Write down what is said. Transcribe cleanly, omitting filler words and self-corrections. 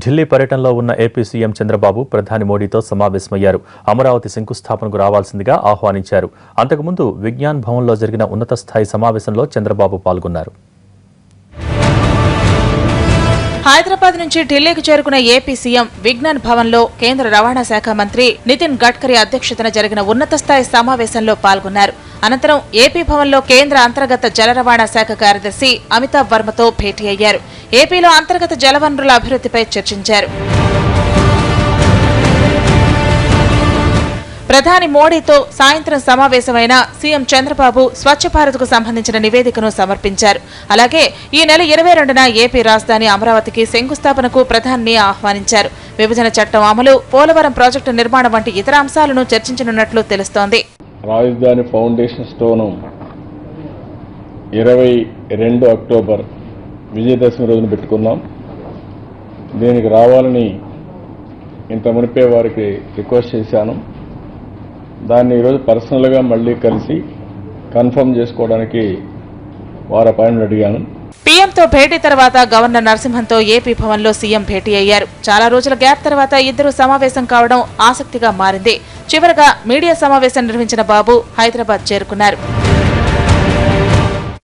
ఢిల్లీ పర్యటనలో ఉన్న AP CM Chandrababu ప్రధాని మోడీతో సమావేశమయ్యారు. అమరావతి శంకుస్థాపనకు రావాల్సిందిగా ఆహ్వానించారు. అంతకుముందు విజ్ఞాన్ భవన్లో జరిగిన ఉన్నత స్థాయి సమావేశంలో చంద్రబాబు పాల్గొన్నారు. హైదరాబాద్ నుంచి ఢిల్లీకి చేరుకున్న ఏపీ సీఎం విజ్ఞాన్ భవన్లో కేంద్ర రవాణా శాఖ మంత్రి నితిన్ గడ్కరీ అధ్యక్షతన జరిగిన ఉన్నత స్థాయి సమావేశంలో పాల్గొన్నారు. అనంతరం ఏపీ భవన్లో కేంద్ర అంతర్గత జల రవాణా శాఖ కార్యదర్శి అమితాబ్ వర్మతో భేటీ అయ్యారు. ఏపీలో అంతర్గత జలవనరుల అభివృద్ధిపై చర్చించారు. ప్రధాని మోడీతో సాయంత్రం సమావేశమైన సీఎం చంద్రబాబు స్వచ్ఛ భారత్కు సంబంధించిన నివేదికను సమర్పించారు. అలాగే ఈ నెల 22న ఏపీ రాజధాని అమరావతికి శంకుస్థాపనకు ప్రధానిని ఆహ్వానించారు. విభజన చట్టం అమలు, పోలవరం ప్రాజెక్టు నిర్మాణం వంటి ఇతర అంశాలను చర్చించనున్నట్లు తెలుస్తోంది. రాజధాని ఫౌండేషన్ స్టోన్ 22 అక్టోబర్ విజయదశమి రోజున పెట్టుకున్నాం. దీనికి రావాలని ఇంత మునిపే వారికి రిక్వెస్ట్ చేశాను. దాన్ని ఈరోజు పర్సనల్గా మళ్ళీ కలిసి కన్ఫర్మ్ చేసుకోవడానికి వారి అపాయింట్మెంట్ అడిగాను. పీఎంతో భేటీ తర్వాత గవర్నర్ నరసింహన్తో ఏపీ భవన్లో సీఎం భేటీ అయ్యారు. చాలా రోజుల గ్యాప్ తర్వాత ఇద్దరు సమావేశం కావడం ఆసక్తిగా మారింది. చివరగా మీడియా సమావేశం నిర్వహించిన బాబు హైదరాబాద్ చేరుకున్నారు.